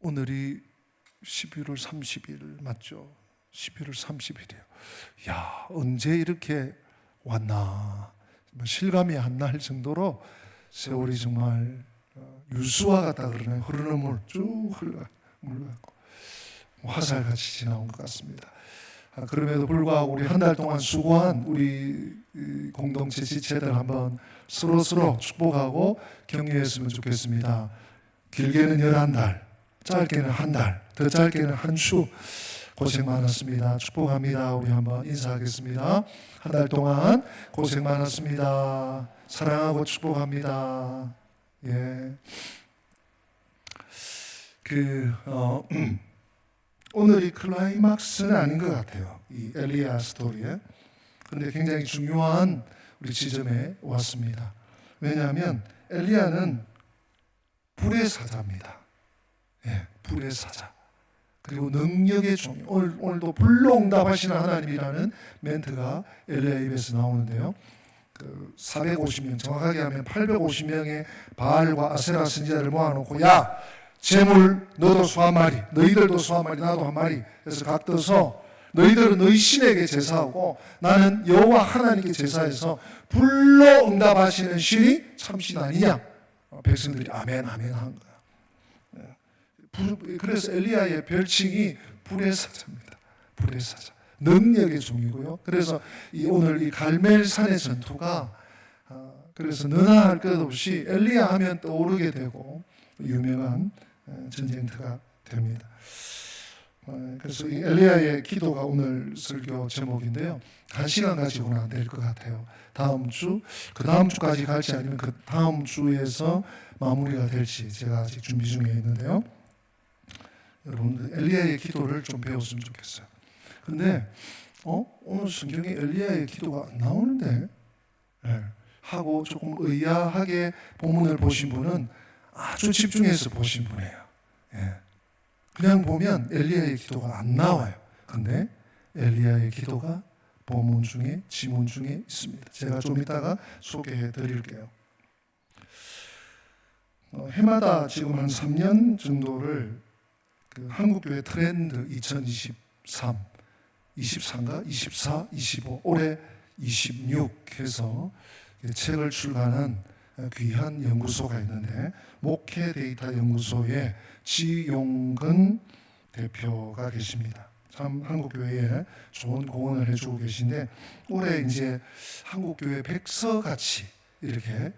오늘이 11월 30일 맞죠? 11월 30일이에요. 야, 언제 이렇게 왔나? 실감이 안 날 정도로 세월이 정말 유수와 같다 그러나요? 흐르는 물 쭉 흘러가고 화살같이 지나온 것 같습니다. 그럼에도 불구하고 우리 한 달 동안 수고한 우리 공동체 지체들 한번 서로 축복하고 격려했으면 좋겠습니다. 길게는 11달, 짧게는 한 달, 더 짧게는 한 주 고생 많았습니다. 축복합니다. 우리 한번 인사하겠습니다. 한 달 동안 고생 많았습니다. 사랑하고 축복합니다. 예. 오늘이 클라이막스는 아닌 것 같아요. 이 엘리야 스토리에. 그런데 굉장히 중요한 우리 지점에 왔습니다. 왜냐하면 엘리야는 불의 사자입니다. 예, 불의 사자. 그리고 능력의 종. 오늘도 불로 응답하시는 하나님이라는 멘트가 엘리야 입에서 나오는데요. 450명, 정확하게 하면 850명의 바알과 아세라 선지자를 모아놓고 야! 재물 너도 수 한 마리, 너희들도 수 한 마리, 나도 한 마리 해서 각 떠서 너희들은 너희 신에게 제사하고 나는 여호와 하나님께 제사해서 불로 응답하시는 신이 참신 아니냐? 백성들이 아멘 한 거야. 그래서 엘리야의 별칭이 불의 사자입니다. 불의 사자. 능력의 종이고요. 그래서 오늘 이 갈멜산의 전투가 그래서 너나 할 것 없이 엘리야 하면 떠오르게 되고 유명한 전쟁터가 됩니다. 그래서 이 엘리야의 기도가 오늘 설교 제목인데요. 한 시간 가지고는 안 될 것 같아요. 다음 주, 그 다음 주까지 갈지 아니면 그 다음 주에서 마무리가 될지 제가 아직 준비 중에 있는데요. 여러분들 엘리야의 기도를 좀 배웠으면 좋겠어요. 근데 오늘 성경에 엘리야의 기도가 안 나오는데 하고 조금 의아하게 본문을 보신 분은 아주 집중해서 보신 분이에요. 그냥 보면 엘리야의 기도가 안 나와요. 근데 엘리야의 기도가 본문 중에 지문 중에 있습니다. 제가 좀 이따가 소개해 드릴게요. 해마다 지금 한 3년 정도를 한국교회 트렌드 2023, 23가 24, 25, 올해 26 해서 책을 출간한 귀한 연구소가 있는데 목회 데이터 연구소의 지용근 대표가 계십니다. 참 한국교회에 좋은 공헌을 해주고 계신데 올해 이제 한국교회 백서같이 이렇게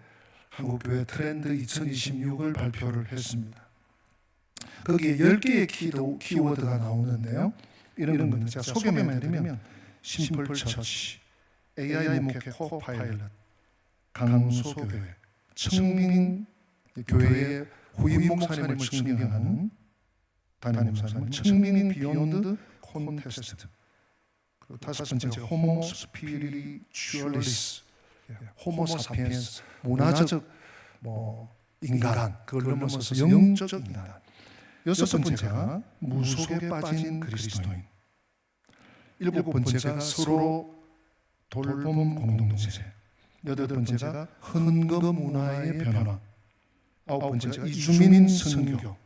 한국교회 트렌드 2026을 발표를 했습니다. 거기에 10개의 키워드가 나오는데요. 이런 겁니다. 제가 소개만 해드리면 심플 처치, AI 목회 코파일럿, 강소교회, 청민 교회의 후임 목사님을 증빙하는 담임 목사님, 청민 비욘드 콘테스트. 그리고 다섯 번째가 호모 스피리추얼리스, 호모 사피엔스, 문화적 인간, 그걸 넘어서서 영적 인간. 여섯 번째가 무속에 빠진 그리스도인. 일곱 번째가 서로 돌봄 공동체. 여덟 번째가 헌금 문화의 변화. 아홉 번째가 이주민 선교.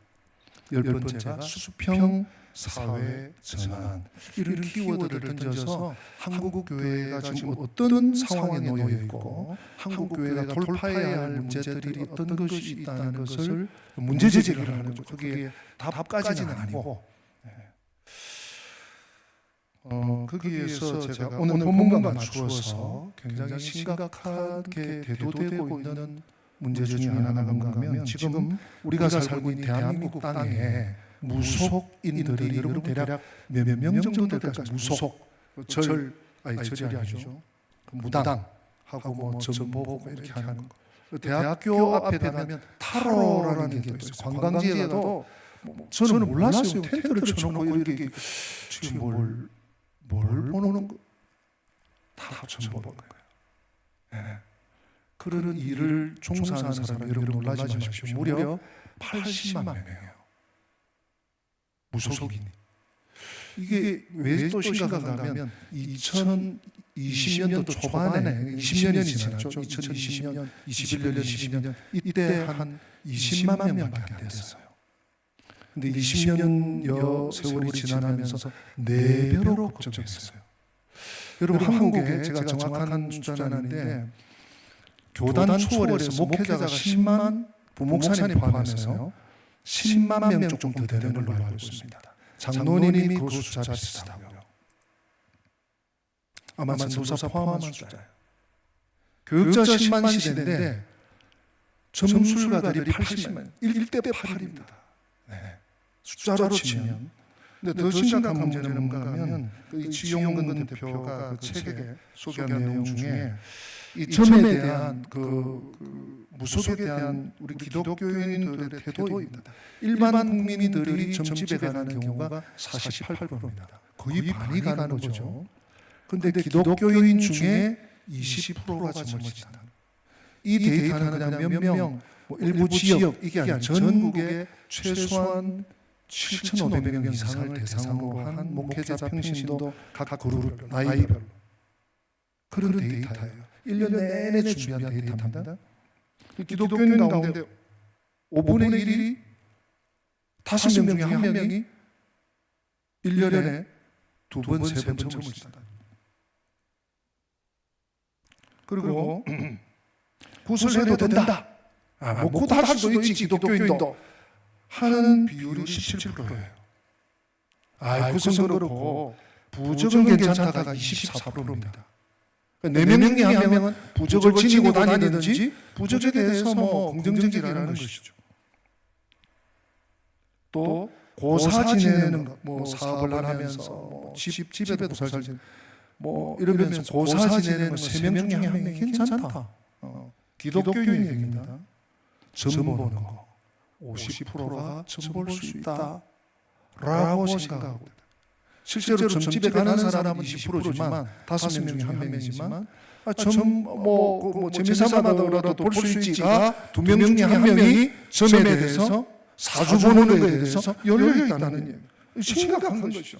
열 번째가 수평 사회 전환. 이런 키워드를 던져서 한국 교회가 지금 어떤 상황에 놓여 있고 한국 교회가 돌파해야 할 문제들이 어떤 것이 있다는 것을 문제 제기를 하는 거죠. 그게 답까지는 아니고 거기에서 제가 오늘 본문과 맞추어서 굉장히 심각하게 대두되고 있는 문제 중에 하나가 뭔가 하면 지금 우리가 살고 있는 대한민국 땅에 무속인들이 여러분 대략 몇 명 정도 될까요? 무속 절이 아니죠. 무당하고 뭐 전보고 이렇게 하는 거. 대학교 앞에 가면 타로라는 게 또 있어요. 관광지에 가도 저는 몰랐어요. 텐트를 쳐놓고 이렇게 지금 뭘 보는 거 다 처음 보는 거예요. 그런 일을 종사하는 사람 여러분 놀라지 마십시오. 무려 80만 명이에요. 무속인이. 이게 왜 또 심각한가 하면 2020년도 초반에 20년이 지났죠. 2020년, 21년, 22년 이때 한 20만 명밖에 안 됐어요. 근데 20년여 세월이 지나면서 4배로 걱정했어요. 여러분, 한국에 제가 정확한 숫자는 아닌데 교단 초월에서 목회자가 10만, 부목사님 포함해서요 10만 명 조금 더 되는 걸로 알고 있습니다. 장로님이 그 숫자 비슷하고요. 아마 전도사 포함한 숫자예요. 교육자 10만 시대인데 점술가들이 80만, 1대 8입니다. 네. 숫자로 치면. 근데 더 심각한 문제는 뭔가 하면 그 지용근 대표가 그 책에 소개한 내용 중에 이 점에 대한 그 무속에 대한 우리 기독교인들의 태도입니다. 일반 국민들이 점집에 가는 경우가 48%입니다. 거의 반이 가는 거죠. 그런데 기독교인 중에 20%가 점을 친다. 이 데이터는 그냥 몇 명, 일부 지역, 이게 아니라 전국에 최소한 7,500명 이상을 대상으로 한 목회자 평신도 각 그룹, 나이별로 그런 데이터예요. 1년 내내 준비한 데이터입니다. 기독교인 가운데 5분의 1이 5명 중에 1명이 1년에 2번, 3번 점을 친다. 그리고 구슬해도 된다. 곧 할 수도 있지, 기독교인도. 하는 비율이 17%예요. 그것은 그렇고 부적은 괜찮다가 24%입니다. 4명 중에 1명은 부적을 지니고 다니든지 부적에 대해서 긍정적이라는 것이죠. 또 고사 지내는 것, 사업을 하면서 집에도 고사 지내는 이러면서 고사 지내는 것 3명 중에 1명이 괜찮다. 기독교인 얘기입니다. 점 보는 거 50%가 점 볼 수 있다 라고 생각하고, 실제로 점집에 가는 사람은 20%지만 5명 중에 1명이지만 재미삼아라도 볼 수 있지가 2명 중에 1명이 점에 대해서 사주 보는 것에 대해서 열려 있다는 얘기예요. 심각한 것이죠.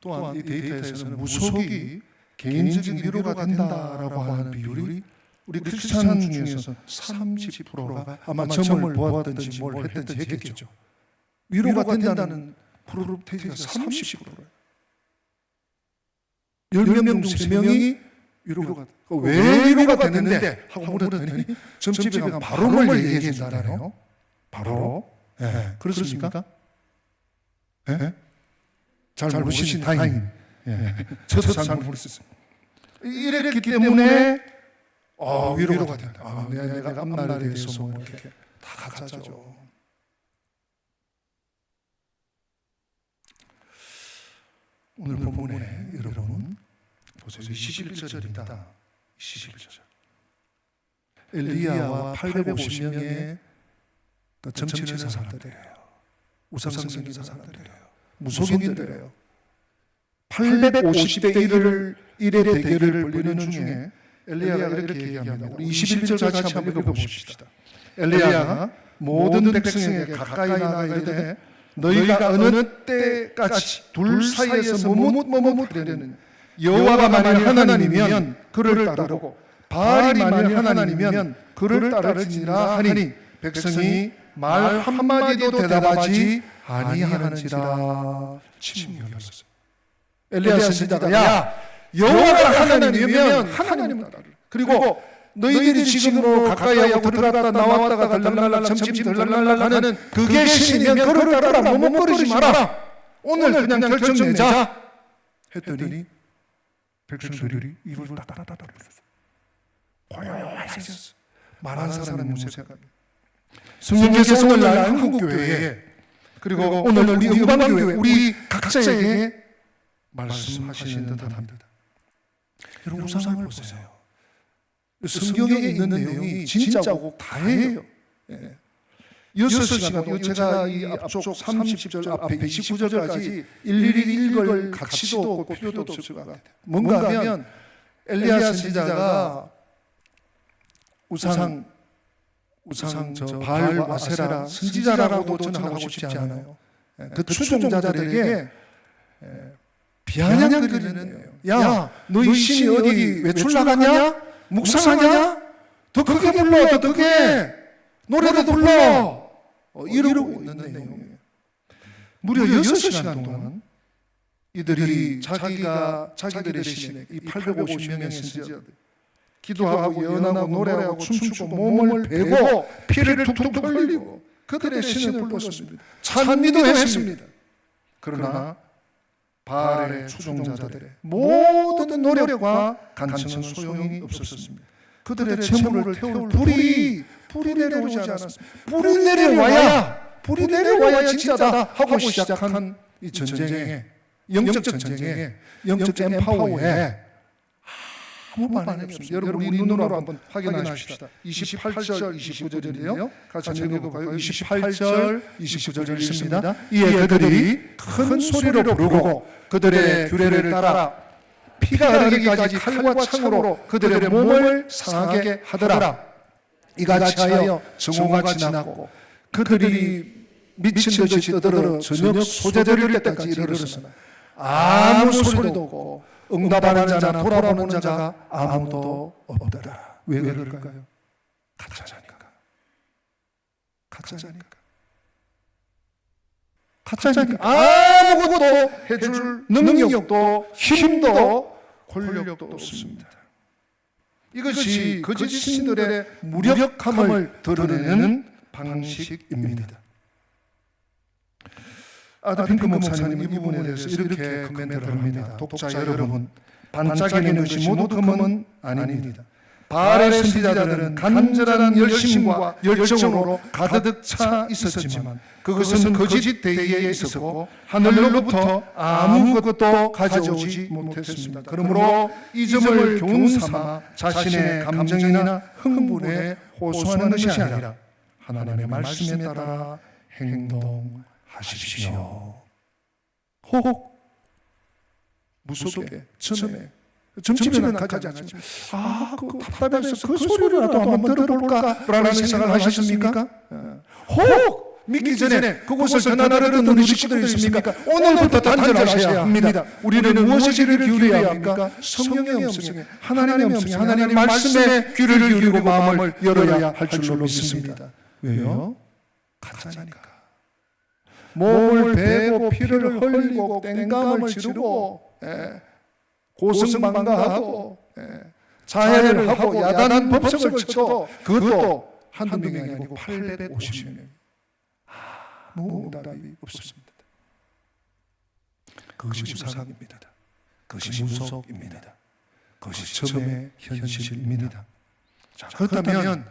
또한 이 데이터에서는 무속이 개인적인 위로가 된다라고 하는 비율이 우리 크리스찬 중에서 30%가 아마 점을 보았든지 뭘 했든지 했겠죠. 위로가 된다는 프로테이지가 30%예요. 10명 중 3명이 위로가 왜 위로가 됐는데 하고 물었더니 점집에 가면 바로 뭘 얘기해 준다네요. 바로. 그렇습니까? 잘 모르시니 다행이에요. 저도 잘 모르겠어요. 이랬기 때문에 위로가 된다. 내가 앞날에 대해서 이렇게 다 가짜죠. 오늘 본문에 여러분 보세요. 21절입니다. 21절. 엘리야와 850명의 점치는 사람들이에요. 우상 섬기는 사람들이에요. 무속인들이에요. 850대 1의 대결을 벌이는 중에 엘리야가 이렇게 얘기합니다. 우리 21절 같이 한번 읽어봅시다. 엘리야가 모든 백성에게 가까이 나가야 돼. 너희가 어느 때까지 둘 사이에서 머뭇머뭇하려는 여호와가 만일 하나님이면 그를 따르고 바알이 만일 하나님이면 그를 따르지니라 하니 백성이 말 한마디도 대답하지 아니하는지라. 침묵이었어요. 엘리야 선지자가 여호와가 하나님이면 하나님을 따르라. 그리고 너희들이 지금 가까이 하고 들어갔다 나왔다가 들락날락 점집 들락날락 하는 그게 신이면 그를 따르라. 머뭇거리지 마라. 오늘 그냥 결정 내자 했더니 백성들이 입을 따다다다 했었어요. 고요해졌어. 말하는 사람은 무색하게. 성령께서 오늘날 한국교회에 그리고 오늘 우리 음반교회 우리 각자에게 말씀하시는 듯합니다. 여러분 우상을 보세요. 성경에 있는 내용이 진짜고 다예요. 6시간, 제가 이 앞쪽 30절 앞에 29절까지 일일이 읽을 가치도 없고 필요도 없을 것 같아요. 뭔가 하면 엘리야 선지자가 우상 저 바알 아세라 선지자라고도 저는 하고 싶지 않아요. 그 추종자들에게 비아냥거리는 야, 너희 신이 어디 외출 나갔냐? 묵상하냐? 더 크게 불러, 더 크게 노래도 불러. 이러고 있는 내용이에요. 무려 6시간 동안 이들이 자기들의 신에 이 850명의 선지자들 기도하고 연하고 노래하고 춤추고 몸을 베고 피를 툭툭 흘리고 그들의 신을 불렀습니다. 찬미도 했습니다. 그러나 바알의 추종자들의 모든 노력과 간청은 소용이 없었습니다. 그들의 재물을 태울 불이 내려오지 않았습니다. 불이 내려와야 진짜다 하고 시작한 이 전쟁에, 영적 전쟁에, 영적 엠파워에 아무 반응이 없습니다. 여러분 우리 눈으로 한번 확인하십시다. 28절 29절인데요 같이 읽어볼까요? 28절 29절을 읽습니다. 이에 그들이 큰 소리로 부르고 그들의 규례를 따라 피가 흐르기까지 칼과 창으로 그들의 몸을 상하게 하더라. 이같이 하여 정오가 지났고 그들이 미친 듯이 떠들어 저녁 소재드릴 때까지 이르렀으나 아무 소리도 없고 응답하는 자나 돌아보는 자가 아무도 없더라. 왜 그럴까요? 가짜니까. 아무것도 해줄 능력도 힘도 권력도 없습니다. 이것이 거짓 신들의 무력함을 드러내는 방식입니다. 아드핑크 목사님은 이 부분에 대해서 이렇게 코멘트를 합니다. 독자 여러분, 반짝이는 것이 모두 금은 아닙니다. 바알의 선지자들은 간절한 열심과 열정으로 가득 차 있었지만 그것은 거짓 대의에 있었고 하늘로부터 아무것도 가져오지 못했습니다. 그러므로 이 점을 교훈삼아 자신의 감정이나 흥분에 호소하는 것이 아니라 하나님의 말씀에 따라 행동하십시오. 혹 무섭게 처음에 점집에는 가지 않지만 그 답답해서 그 소리라도 한번 들어볼까 라는 생각을 하셨습니까? 혹 믿기 전에 그곳을 전하려던 우리 식구들 있습니까? 오늘부터 단절하셔야 합니다. 우리는 무엇에 귀를 기울여야 합니까? 성령의 음성에, 하나님의 음성에, 하나님의 말씀에 귀를 기울이고 마음을 열어야 할 줄로 믿습니다. 왜요? 가짜니까. 몸을 베고 피를 흘리고 땡감을 지르고 고승방가하고 자해를 하고 야단한 법석을 쳐도 그것도 한두 명이 아니고 850명. 아무 응답이 없습니다. 그것이 우상입니다. 그것이 무속입니다. 그것이 처음의 현실입니다. 자, 그렇다면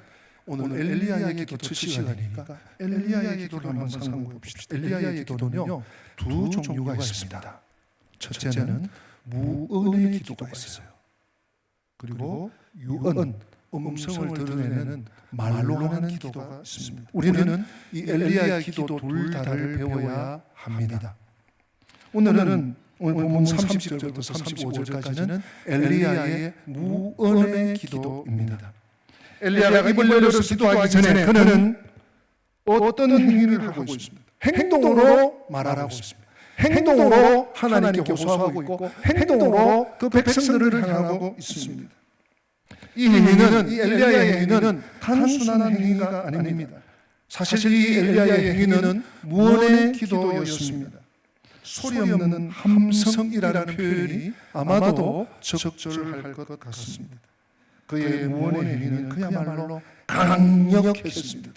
오늘 엘리야의 기도 첫 시간이니까 엘리야의 기도를 한번 상고해 봅시다. 엘리야의 기도는요 두 종류가 있습니다. 첫째는 무언의 기도가 있어요. 그리고 유언, 음성을 드러내는 말로 하는 기도가 있습니다. 우리는 이 엘리야 기도 둘 다를 배워야 합니다. 오늘 본문 30절부터 35절까지는 엘리야의 무언의 기도입니다. 엘리야가 입을 열어서 기도하기 전에 그는 어떤 행위를 하고 있습니다. 행동으로 말하고 있습니다. 행동으로 하나님께 호소하고 있고 행동으로 그 백성들을 향하고 있습니다. 이 행위는, 이 엘리야의 행위는 단순한 행위가 아닙니다. 사실 이 엘리야의 행위는 무언의 기도였습니다. 소리 없는 함성이라는 표현이 아마도 적절할 것 같습니다. 그의 무언의 행위는 그야말로 강력했습니다.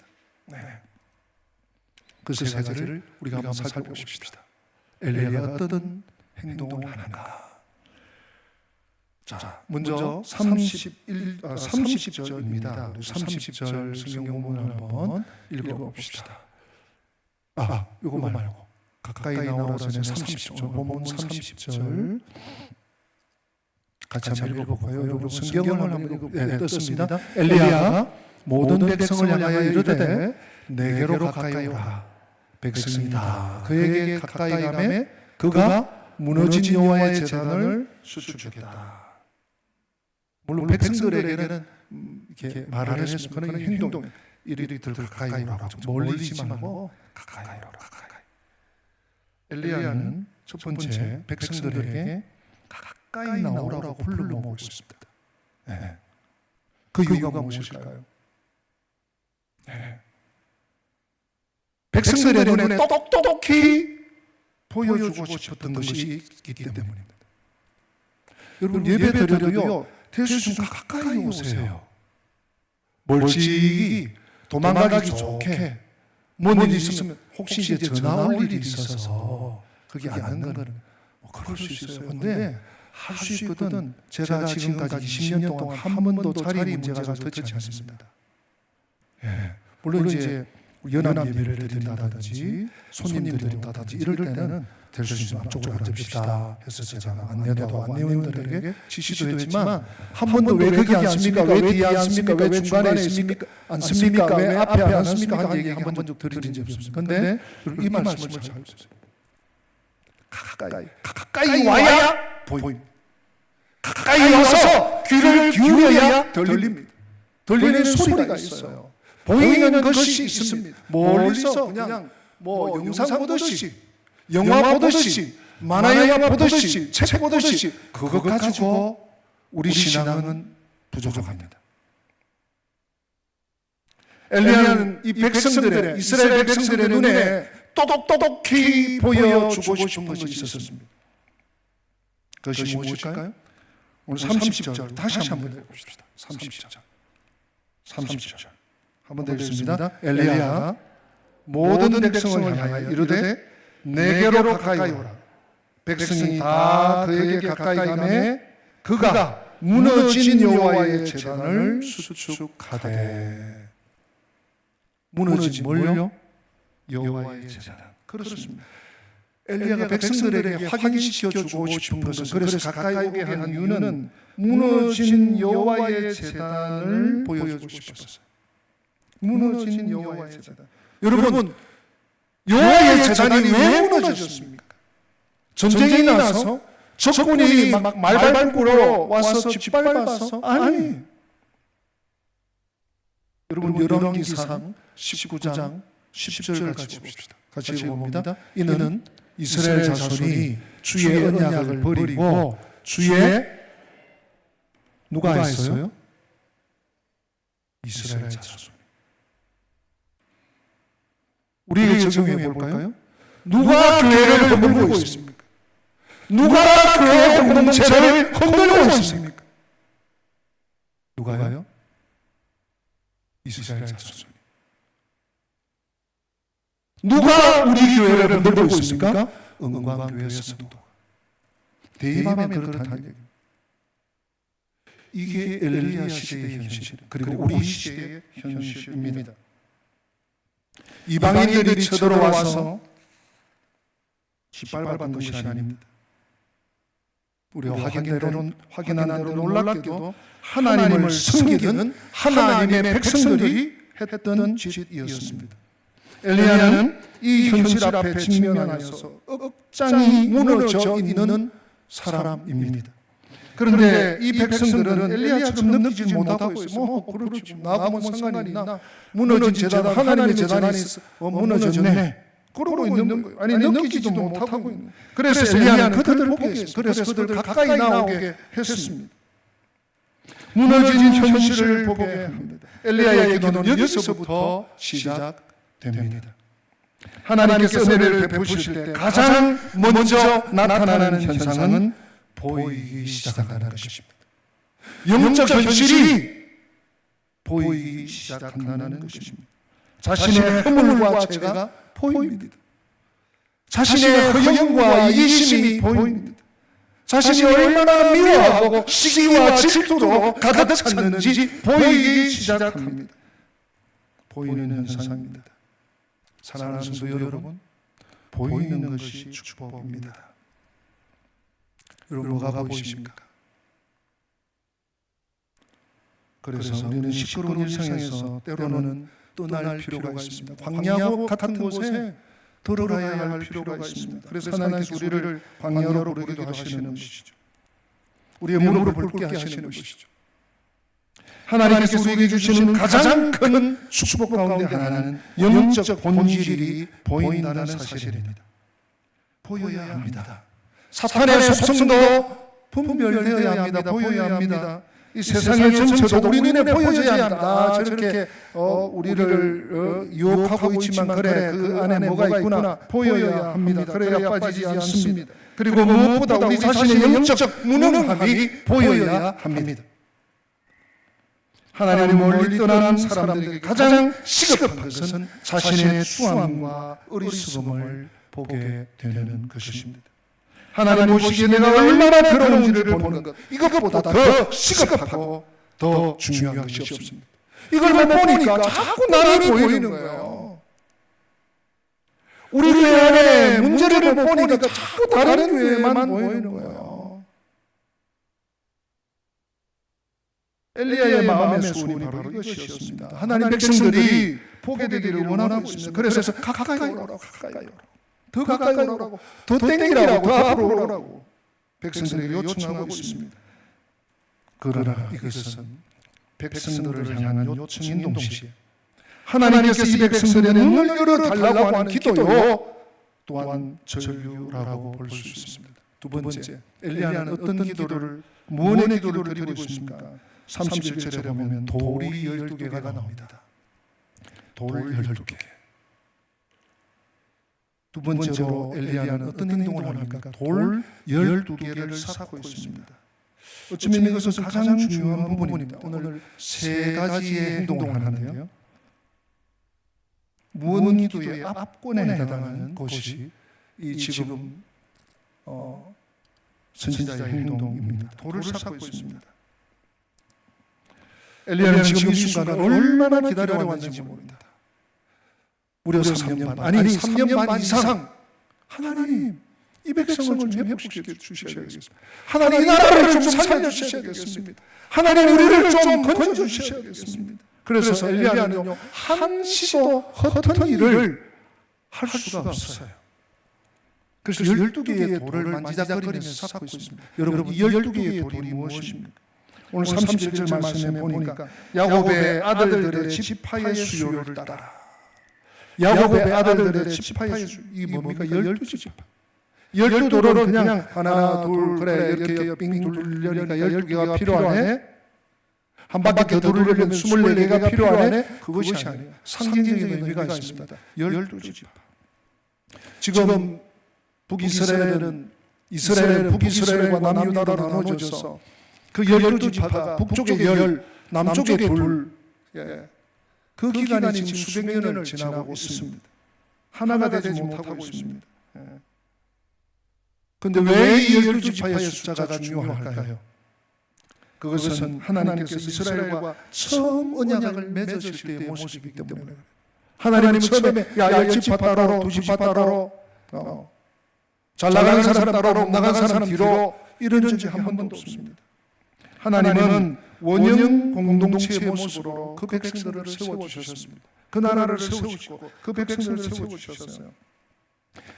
그 세 가지를 우리가 한번 살펴보십시다. 엘리야가 어떤 행동을 하는가? 자, 먼저 30절입니다. 30절 성경 본문을 한번 읽어봅시다. 이거 말고 가까이 나오라 전에 30절, 본문 30절 같이 한번 읽어볼까요? 여러분 성경을 한번 떴습니다. 엘리야가 모든 백성을 향하여 이르되 내게로 가까이 오라. 백성이 다 그에게 가까이 가매 그가 무너진 여호와의 제단을 수축하겠다. 물론 백성들에게는 이렇게 말을 했으면 그런 행동, 이리들 가까이 오라고 멀리지 말고 가까이 오라. 엘리야는 첫 번째 백성들에게 가까이 나오라고 불러모으고 있습니다. 네. 그 이유가 무엇일까요? 네. 백성들의 눈에 똑똑히 보여주고 싶었던 것이 있기 때문입니다. 여러분, 예배 드려도요, 될 수 있으면 가까이 오세요. 멀찍이 도망가기 좋게 뭔 일이 있으면 혹시 이제 전화 올 일이 있어서 그게 안 되는 거는 그럴 수 있어요. 근데 할 수 있거든. 제가 지금까지 20년 동안 한 번도 자리 문제가 되지 않습니다. 예. 물론 이제 연합 예배를 드린다든지 손님들이 온다든지 이럴 때는 될 수 있으면 앞쪽으로 앉읍시다 해서 제가 안내원들에게 지시도 했지만 한 번도 왜 거기 앉습니까? 왜 뒤에 앉습니까? 왜 중간에 있습니까? 앉습니까? 왜 앞에 안 앉습니까? 한 얘기 한 번도 드린 적이 없습니다. 그런데 이 말씀을 잘 보세요. 가까이 와야 보입니다. 가까이 와서 귀를 기울여야 들립니다. 들리는 소리가 있어요. 보이는 것이 있습니다. 멀리서 그냥 영상 보듯이, 영화 보듯이, 만화영화 보듯이, 책 보듯이 그거 가지고 우리 신앙은 부족합니다. 엘리야는 이 백성들의, 이스라엘 백성들의 눈에 똑똑히 보여주고 싶은 것이 있었습니다. 그것이 무엇일까요? 오늘 30절 다시 한번 읽어봅시다. 30절 한번 읽겠습니다. 엘리야가 모든 백성을 향하여 이르되 내게로 가까이 오라. 백성이 다 그에게 가까이 가매 그가 무너진 여호와의 제단을 수축하되. 무너진 뭘요? 여호와의 제단. 그렇습니다. 엘리야가 백성들에게 확인시켜주고 싶은 것은, 그래서 가까이 오게 한 이유는 무너진 여호와의 제단을 보여주고 싶었어요. 무너진 여호와의 제단. 여러분, 여호와의 제단이 왜 무너졌습니까? 전쟁이 나서 적군이 막 말발구로 와서 짓밟아서? 아니. 여러분, 열왕기상 19장 10절 같이 봅시다. 같이 읽어봅니다. 이는 이스라엘 자손이 주의 언약을 버리고 주의 누가 했어요? 이스라엘 자손. 우리에게 적용해 볼까요? 누가 교회를 흔들고 있습니까? 누가 교회 공동체를 흔들고 있습니까? 누가요? 이스라엘 자손. 누가 우리 교회를 흔들고 있습니까? 은광교회 성도. 대입하면 그렇다는 얘기입니다. 이게 엘리야 시대의 현실, 그리고 우리 시대의 현실입니다. 이방인들이 쳐들어와서 짓밟았던 것이 아닙니다. 우리가 확인한 대로 놀랍게도 하나님을 섬기는 하나님의 백성들이 했던 짓이었습니다. 엘리야는 이 현실 앞에 직면하여서 억장이 무너져 있는 사람입니다. 그런데 이 백성들은 엘리야처럼 느끼지 못하고 있어요. 그렇지, 나하고 상관이 있나? 무너진 제단, 하나님의 제단이 무너졌네. 그러고 있는 거예요. 아니, 느끼지도 못하고 있는. 그래서 엘리야는 그들을 보게 했어요. 그래서 그들 가까이 나오게 했습니다. 무너진 현실을 보게 합니다. 엘리야의 기도는 여기서부터 시작됩니다. 하나님께서 은혜를 베푸실 때 가장 먼저 나타나는 현상은 보이기 시작한다는 것입니다. 영적 현실이 보이기 시작한다는 것입니다. 자신의 허물과 죄가 보입니다. 자신의 허영과 이기심이 보입니다. 자신이 얼마나 미워하고 시기와 질투로 가득 찼는지 보이기 시작합니다. 보이는 현상입니다. 사랑하는 성도 여러분, 보이는 것이 축복입니다. 여러분, 뭐가 보이십니까? 그래서 우리는 시끄러운 일상에서 때로는 떠날 필요가 있습니다. 광야와 같은 곳에 들어가야 할 필요가 있습니다. 그래서 하나님께서 우리를 광야로 부르기도 하시는 것이죠. 우리의 무릎을 꿇게 하시는 것이죠. 하나님께서 우리에게 주시는 가장 큰 축복 가운데 하나는 영적 본질이 보인다는 사실입니다. 보여야 합니다. 사탄의 속성도 분별되어야 합니다. 보여야 합니다. 이 세상의 정체도 우리 눈에 보여져야 한다. 저렇게 우리를 유혹하고 있지만 그래 그 안에 뭐가 있구나 보여야 합니다. 그래야 빠지지 않습니다. 그리고 무엇보다 우리 자신의 영적 무능함이 보여야 합니다. 하나님을 멀리 떠난 사람들에게 가장 시급한 것은 자신의 수완과 어리석음을 보게 되는 것입니다. 하나님 보시기에 내가 얼마나 더러운지를 보는 것, 이것보다 더 시급하고 더 중요한 것이 없습니다. 이걸 보니까 자꾸 나를 보이는 거예요. 우리 교회 안에 문제를 보니까 자꾸 다른 교회만 보이는 거예요. 엘리야의 마음의 소원이 바로 이것이었습니다. 하나님 백성들이 보게 되기를 원하고 있습니다. 그래서 가까이 오라고, 가까이 오라고, 더 가까이 오라고, 더 땡기라고, 더 앞으로 오라고 백성들에게 요청하고 있습니다. 그러나 이것은 백성들을 향한 요청인 동시에 하나님께서 이 백성들의 눈을 열어달라고 하는 기도요 또한 절규라고 볼 수 있습니다. 두 번째, 엘리야는 어떤 기도를, 무언의 기도를 드리고 있습니까? 31절에 보면 돌이 12개가 나옵니다. 돌 12개. 두 번째로 엘리야는 어떤 행동을 합니까? 돌 12개를 쌓고 있습니다. 어쩌면 이것은 가장 중요한 부분입니다. 오늘 세 가지의 행동을 하는데요. 무언 기도의 앞권에 해당하는 것이 이 지금 선지자의 행동입니다. 돌을 쌓고 있습니다. 엘리야는 지금 이 순간을 얼마나 기다려왔는지 모릅니다. 무려 3년 반, 아니 3년 반 이상 하나님 이 백성을 좀 회복시켜 주셔야겠습니다. 하나님 이 나라를 좀 살려주셔야겠습니다. 하나님 우리를 좀 건져주셔야겠습니다. 그래서 엘리야는요 한시도 허튼 일을 할 수가 없어요. 그래서 12개의 돌을 만지작거리면서 쌓고 있습니다. 여러분 이 12개의 돌이 무엇입니까? 오늘 31절 말씀에 보니까 야곱의 아들들의 지파의 수요를 따라, 야곱의 아들들의 지파의 수, 이 뭡니까? 12지파. 12돌은 그냥 하나 둘 그래 이렇게 빙 돌려니까 12개가 필요하네, 한 바퀴 더 돌려면 24개가 필요하네, 그것이 아니에요. 상징적인 의미가 있습니다. 12지파. 지금 북이스라엘은 북이스라엘과 남유다로 나눠져서 그 12지파가 북쪽에 열, 남쪽에 둘, 그 기간이 지금 수백 년을 지나고 있습니다. 하나가 되지 못하고 있습니다. 그런데 왜 이 12지파의 숫자가 중요할까요? 그것은 하나님께서 이스라엘과 처음 언약을 맺으실 때의 모습이기 때문에 하나님은 처음에 야 10지파 따로 2지파 따로 잘 나가는 사람 따로 못 나가는 사람 뒤로 이런 적이 한 번도 없습니다. 하나님은 원형 공동체의 모습으로 그 백성들을 세워주셨습니다. 그 나라를 세우시고 그 백성들을 세워주셨어요.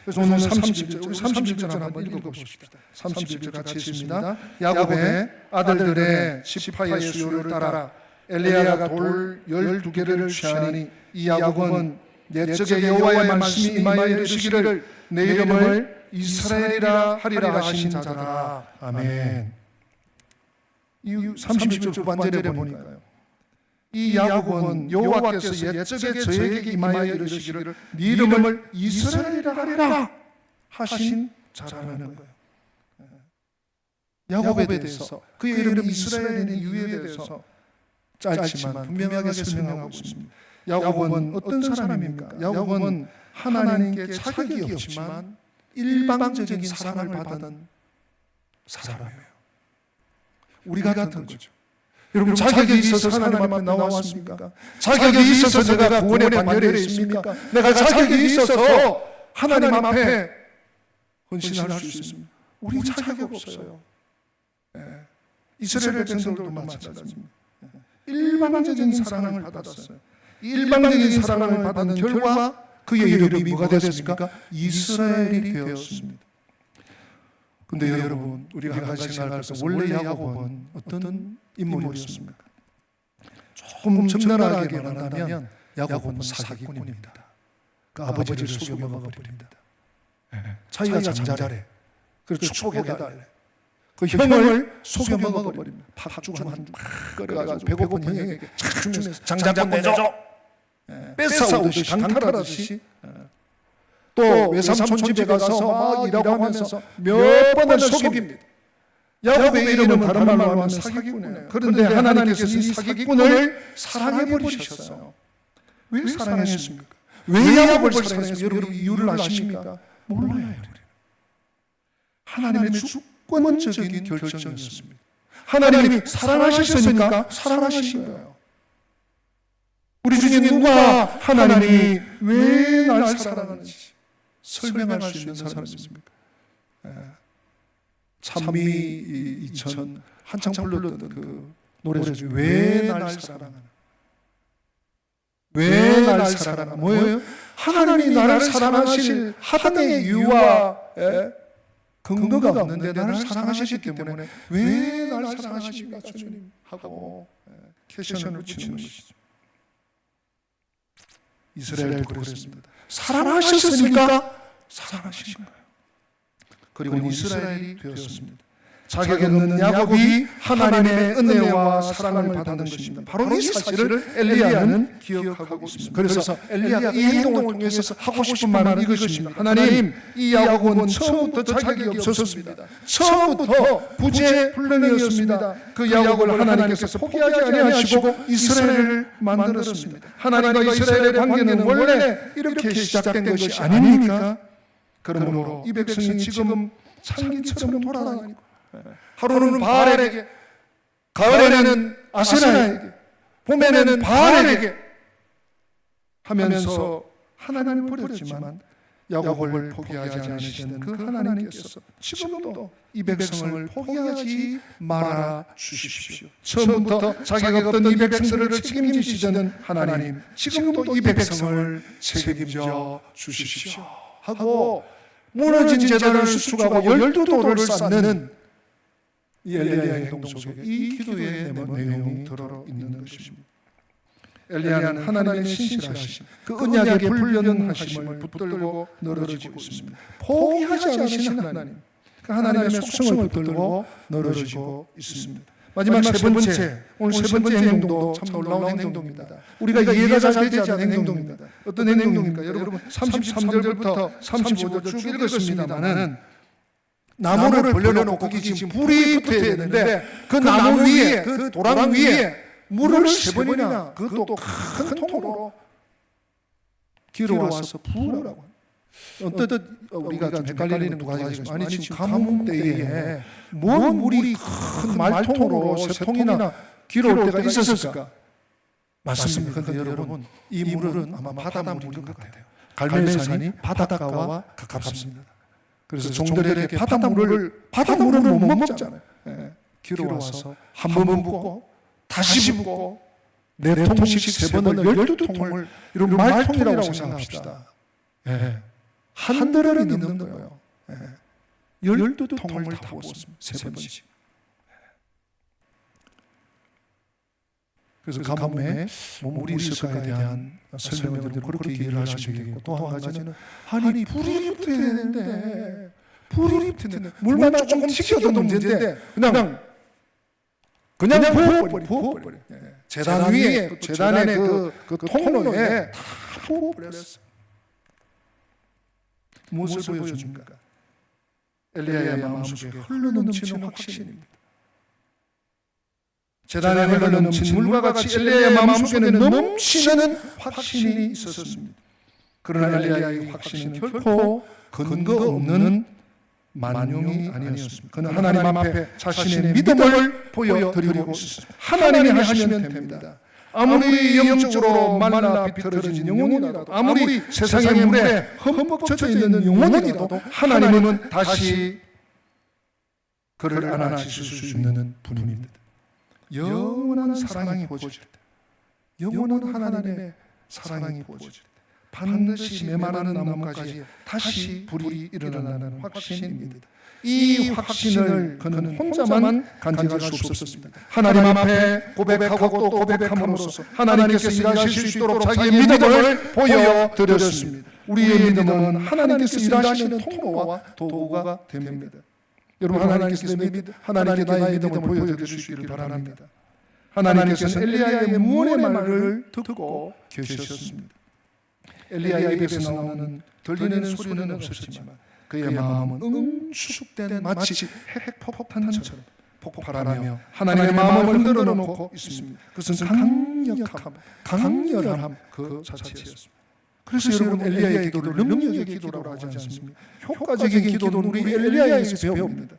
그래서 오늘 31절, 우리 31절 한번 읽어봅시다. 31절 같이 읽습니다. 야곱의 아들들의 지파의 수요를 따라 엘리야가 돌 12개를 취하니 이 야곱은 옛적에 여호와의 말씀이 임하여 이르시기를 내 이름을 이스라엘이라 하리라 하신 자더라. 아멘. 이 30절 후반절에 보니까요, 이 야곱은 여호와께서 옛적에 저에게 임하여 이르시기를 네 이름을 이스라엘이라 하리라 하신 자라는 거예요. 야곱에 대해서, 그의 이름 이스라엘의 이유에 대해서 짧지만 분명하게 설명하고 있습니다. 야곱은 어떤 사람입니까? 야곱은 하나님께 자격이 없지만 일방적인 사랑을 받은 사람이에요. 우리가 같은 거죠. 여러분 자격이 있어서 하나님 앞에 나왔습니까? 자격이 있어서 내가 구원의 반열에 있습니까? 내가 자격이 있어서 하나님 앞에 헌신할 수 있습니다. 우리 자격이 없어요. 이스라엘 백성들도 마찬가지입니다. 일방적인 사랑을 받았어요. 일방적인 사랑을 받은 결과 그의 이름이 뭐가 됐습니까? 이스라엘이 되었습니다. 근데 여러분 우리가 한 가지 생각할 것은 원래 야곱은 어떤 인물이었습니까? 조금 적나라하게 말한다면 야곱은 사기꾼입니다. 그 아버지를 속여 먹어버립니다. 자기가 장 잘해, 그리고 축복해달래, 그 형을 속여 먹어버립니다. 팥죽 한 끓여가지고 배고픈 형에게 착 주면서 장작권 내줘. 뺏어오듯이 강탈하듯이. 또 외삼촌 집에 가서 막 일하고 하면서 몇 번을 속입니다. 야곱의 이름은 다른 말로 하면 사기꾼이에요. 그런데 하나님께서 이 사기꾼을 사랑해버리셨어요. 왜 사랑했습니까? 왜 야곱을 사랑했습니까? 여러분 이유를 아십니까? 몰라요. 하나님의 주권적인 결정이었습니다. 하나님이 사랑하셨으니까 사랑하신 거예요. 우리 중에 누가 하나님이 왜 날 사랑하는지 설명할 수 있는 사람이 있습니까? 찬미 2000 한창 불렀던 그 노래죠. 왜 날 사랑하나? 왜 날 사랑하나? 뭐예요? 하나님이 나를 사랑하실 하등의 이유와 근거가 없는데 나를 사랑하시기 때문에 왜 날 사랑하십니까 주님? 하고 퀘션을 붙이는 것이죠. 이스라엘도 그랬습니다. 사랑하셨으니까 사랑하신 거예요. 그리고 이스라엘이 되었습니다. 자격 없는 야곱이 하나님의 은혜와 사랑을 받는 것입니다. 바로 이 사실을 엘리야는 기억하고 있습니다. 그래서 엘리야가 이 행동을 통해서 하고 싶은 말은 이것입니다. 하나님, 이 야곱은 처음부터 자격이 없었습니다. 처음부터 부재불능이었습니다. 그 야곱을 하나님께서 포기하지 아니하시고 이스라엘을 만들었습니다. 하나님과 이스라엘의 관계는 원래 이렇게 시작된 것이 아닙니까? 그러므로 이 백성이 지금 창기처럼 돌아다니고 하루는 바알에게, 가을에는 아세나에게, 봄에는 바알에게 하면서 하나님을 버렸지만 야곱을 포기하지 않으시는 그 하나님께서 지금도 이 백성을 포기하지 말아 주십시오. 처음부터 자격 없던 이 백성들을 책임지시던 하나님, 지금도 이 백성을 책임져 주십시오 하고 무너진 제단을 수축하고 12돌을 쌓는 이 엘리야의 행동 속에 이 기도의 내용이 들어있는 것입니다. 엘리야는 하나님의 신실하심, 그 언약의 불변하심을 붙들고 늘어지고 있습니다. 포기하지 않으시는 하나님, 그 하나님의 속성을 붙들고 늘어지고 있습니다. 마지막 세 번째, 오늘 세 번째 행동도 참 놀라운 행동입니다. 우리가 이해가 잘 되지 않는 행동입니다. 어떤 행동입니까? 여러분 33절부터 35절 쭉 읽었습니다만은 나무를 벌려놓고 거기 지금 불이 붙어야 되는데 그 나무 위에, 그 도랑 위에 물을 세 번이나 그것도 큰 통으로 길어와서 부으라고. 어떻든 우리가 좀 헷갈리는 두 가지가 있습니다. 아니 지금 가뭄 때에 뭔 물이 큰 말통으로 세 통이나 길어올 때가 있었을까? 맞습니다. 그런데 여러분 이 물은 아마 바닷물인 것 같아요. 갈멜산이 바닷가와 가깝습니다. 그래서 종들에게 바닷물을 못 먹잖아요. 길어와서 한 번 붓고 다시 붓고 4통씩 3번을 12통을 이런 말통이라고 생각합시다. 한 달을 넘는 거예요. 12통을 다 부었습니다. 3번씩. 그래서 가뭄에 물이 있을까에 대한 설명을 드리고 그렇게 이해를 하시면 되겠고, 또 한 가지는 아니 불이 붙어야 되는데 불이 붙는데 물만 조금 튀겨도 문제인데 그냥 부어버려. 제단 위에 제단의 그 통로에 다 부어버렸어. 무엇을 보여줍니까? 엘리야의 마음속에 흘러넘치는 확신입니다. 제단에 흘러넘친 물과 같이 엘리야의 마음속에는 넘치는 확신이 있었습니다. 그러나 엘리야의 확신은 결코 근거 없는 만용이 아니었습니다. 그는 하나님 앞에 자신의 믿음을 보여드리고 있습니다. 하나님이 하시면 됩니다. 아무리 영적으로 말라 비틀어진 영혼이라도, 아무리 세상의 물에 흠뻑 젖어 있는 영혼이라도 하나님은 다시 그를 안아주실 수 있는 분입니다. 영원한 사랑이 부어질 때, 영원한 하나님의 사랑이 부어질 때 반드시 메마른 나무까지 다시 불이 일어나는 확신입니다. 이 확신을 그는 혼자만 간직할 수 없었습니다. 하나님 앞에 고백하고 또 고백함으로써 하나님께서 일하실 수 있도록 자기의 믿음을 보여드렸습니다. 우리의 믿음은 하나님께서 일하시는 통로와 도구가 됩니다. 여러분, 하나님께 나의 믿음을 보여드려 주시기를 바랍니다. 하나님께서는 엘리야의 무언의 말을 듣고 계셨습니다. 엘리야의 입에서 나오는 들리는 소리는 없었지만 그의 마음은 응축된 마치 핵폭탄처럼 폭발하며 하나님의 마음을 흔들어 놓고 있습니다. 그것은 강력함, 강렬함 그 자체였습니다. 그래서 여러분, 엘리야의 기도를 능력의 기도라고 하지 않습니까? 효과적인 기도는 우리 엘리야에게서 배웁니다.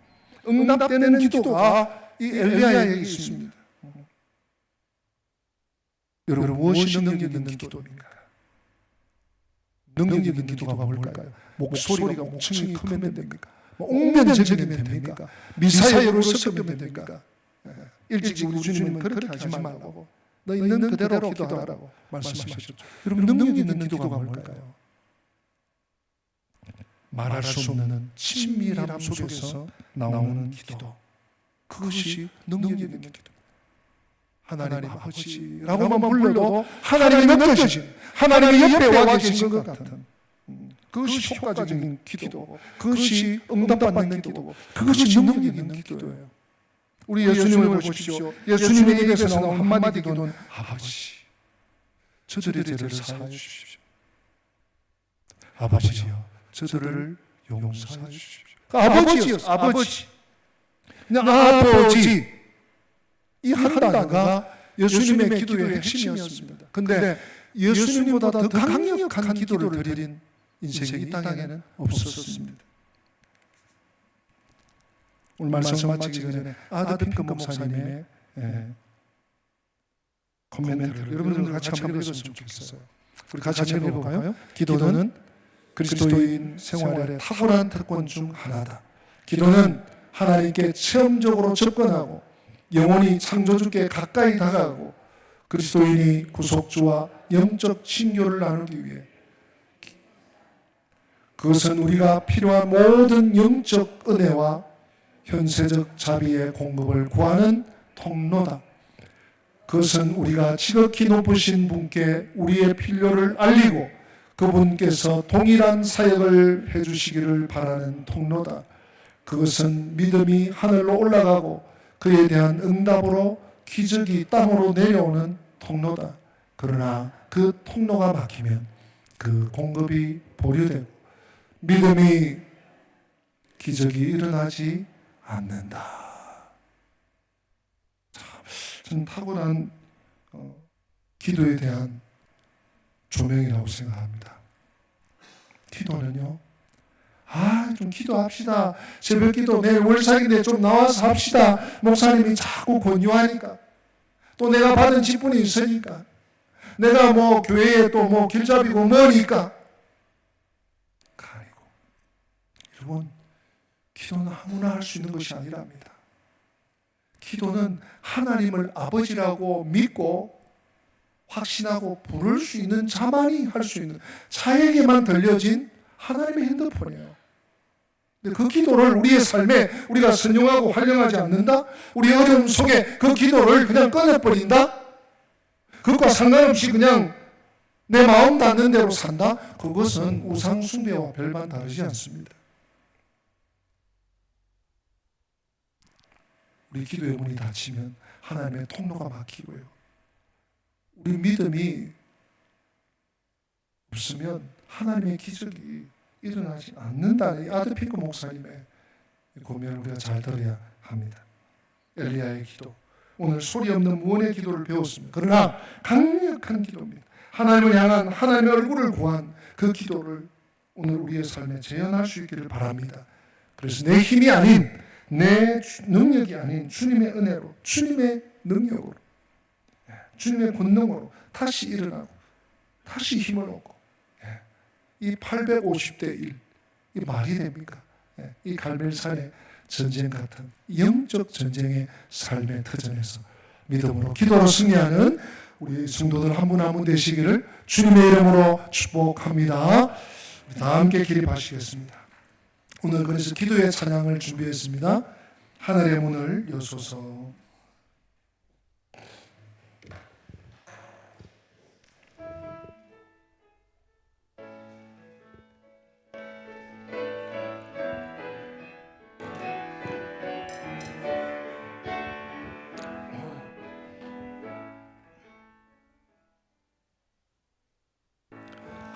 응답되는 기도가 이 엘리야에게 있습니다. 여러분, 무엇이 능력 있는 기도입니까? 능력 있는 기도가 뭘까요? 목소리가 목청이 크면 됩니까? 옥면적이면 됩니까? 미사여로 섞으면 됩니까? 일찍 우리 주님은 그렇게 하지 말라고, 너 있는 그대로 기도하라고 말씀하셨죠. 여러분, 능력 있는 기도가 뭘까요? 말할 수 없는 친밀함 속에서 나오는 기도, 그것이 능력 있는 기도. 하나님 아버지라고만 불러도 하나님이 느껴진, 하나님이 옆에 와 계신 것 같은, 그것이 효과적인 기도, 그것이 응답받는 기도, 그것이 능력 있는 기도예요. 우리 예수님을 보십시오. 예수님의 입에서 나온 한마디 기도는 아버지, 저들의 죄를 사하여 주십시오. 아버지요, 저들을 용서하여 주십시오. 아버지였어, 아버지. 그냥 아버지. 이 한 단어가 예수님의 기도의 핵심이었습니다. 그런데 예수님보다 더 강력한 기도를 드린 인생이 이 땅에는 없었습니다. 오늘 말씀 마치기 전에 아드 핑크 목사님의 코멘트를 여러분들 같이 한번 읽었으면 좋겠어요. 우리 같이 한번 읽어볼까요? 기도는 그리스도인 생활의 탁월한 특권 중 하나다. 기도는 하나님께 체험적으로 접근하고 영원히 창조주께 가까이 다가가고 그리스도인이 구속주와 영적 친교를 나누기 위해, 그것은 우리가 필요한 모든 영적 은혜와 현세적 자비의 공급을 구하는 통로다. 그것은 우리가 지극히 높으신 분께 우리의 필요를 알리고 그분께서 동일한 사역을 해주시기를 바라는 통로다. 그것은 믿음이 하늘로 올라가고 그에 대한 응답으로 기적이 땅으로 내려오는 통로다. 그러나 그 통로가 막히면 그 공급이 보류되고 믿음이 기적이 일어나지 않는다. 참 탁월한 기도에 대한 조명이라고 생각합니다. 기도는요, 좀 기도합시다. 새벽 기도 내일 월삭인데 좀 나와서 합시다. 목사님이 자꾸 권유하니까, 또 내가 받은 직분이 있으니까, 내가 뭐 교회에 또 뭐 길잡이고 뭐니까. 아니고, 여러분, 기도는 아무나 할 수 있는 것이 아니랍니다. 기도는 하나님을 아버지라고 믿고 확신하고 부를 수 있는 자만이 할 수 있는, 자에게만 들려진 하나님의 핸드폰이에요. 근데 그 기도를 우리의 삶에 우리가 순종하고 활용하지 않는다? 우리 어려움 속에 그 기도를 그냥 꺼내버린다? 그것과 상관없이 그냥 내 마음 닿는 대로 산다? 그것은 우상 숭배와 별반 다르지 않습니다. 우리 기도의 문이 닫히면 하나님의 통로가 막히고요, 우리 믿음이 없으면 하나님의 기적이 일어나지 않는다는 아드 핑크 목사님의 고면을 우리가 잘 들어야 합니다. 엘리야의 기도, 오늘 소리 없는 무언의 기도를 배웠습니다. 그러나 강력한 기도입니다. 하나님을 향한 하나님의 얼굴을 구한 그 기도를 오늘 우리의 삶에 재현할 수 있기를 바랍니다. 그래서 내 힘이 아닌, 내 능력이 아닌 주님의 은혜로, 주님의 능력으로, 주님의 권능으로 다시 일어나고 다시 힘을 얻고, 이 850대 1, 이 말이 됩니까? 이 갈멜산의 전쟁 같은 영적 전쟁의 삶의 터전에서 믿음으로 기도로 승리하는 우리 성도들 한 분 한 분 되시기를 주님의 이름으로 축복합니다. 다 함께 기립하시겠습니다. 오늘 그래서 기도의 찬양을 준비했습니다. 하늘의 문을 여소서.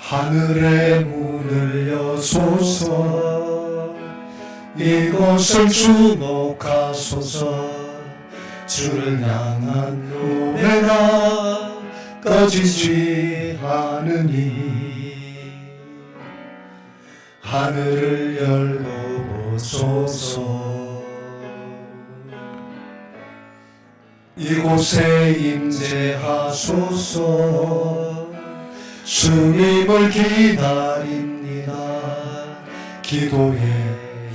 하늘의 문을 여소서. 이곳을 주목하소서. 주를 향한 노래가 꺼지지 않으니 하늘을 열고 보소서. 이곳에 임재하소서. 주님을 기다립니다. 기도의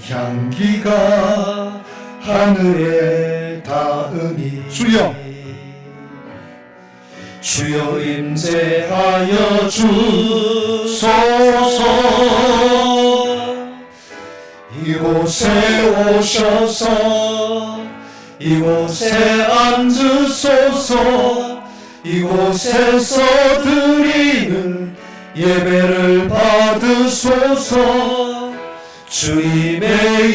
향기가 하늘에 닿으니 주여 임재하여 주소서. 이곳에 오셔서 이곳에 앉으소서. 이곳에서 드리는 예배를 받으소서. 주님의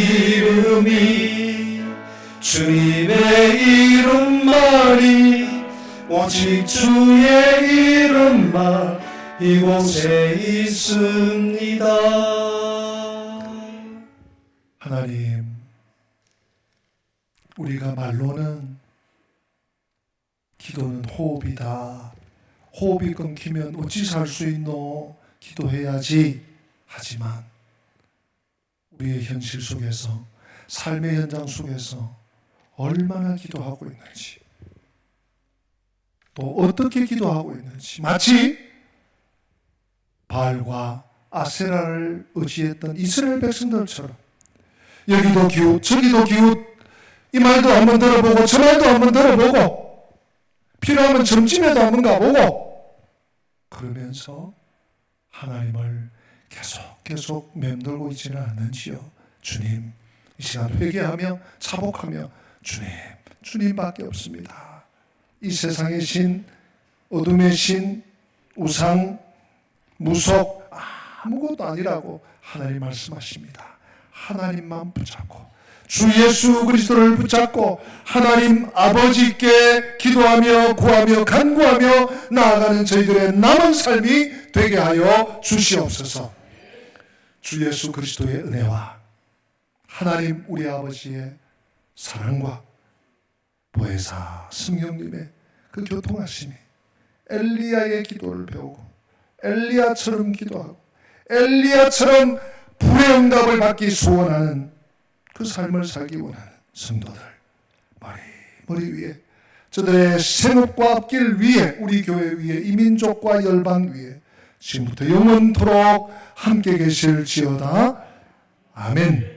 이름만이 오직 주의 이름만 이곳에 있습니다. 하나님, 우리가 말로는 기도는 호흡이다, 호흡이 끊기면 어찌 살 수 있노, 기도해야지 하지만 우리의 현실 속에서, 삶의 현장 속에서 얼마나 기도하고 있는지, 또 어떻게 기도하고 있는지, 마치 바알과 아세라를 의지했던 이스라엘 백성들처럼 여기도 기웃 저기도 기웃, 이 말도 한번 들어보고 저 말도 한번 들어보고 필요하면 점집에도 한번 가보고 그러면서 하나님을 계속 맴돌고 있지는 않는지요. 주님, 이 시간 회개하며 자복하며 주님밖에 없습니다. 이 세상의 신, 어둠의 신, 우상, 무속 아무것도 아니라고 하나님 말씀하십니다. 하나님만 붙잡고 주 예수 그리스도를 붙잡고 하나님 아버지께 기도하며 구하며 간구하며 나아가는 저희들의 남은 삶이 되게 하여 주시옵소서. 주 예수 그리스도의 은혜와 하나님 우리 아버지의 사랑과 보혜사 성령님의 그 교통하심이 엘리야의 기도를 배우고 엘리야처럼 기도하고 엘리야처럼 불의 응답을 받기 소원하는 그 삶을 살기 원하는 성도들 머리 위에, 저들의 생업과 앞길 위에, 우리 교회 위에, 이민족과 열방 위에 지금부터 영원토록 함께 계실지어다. 아멘.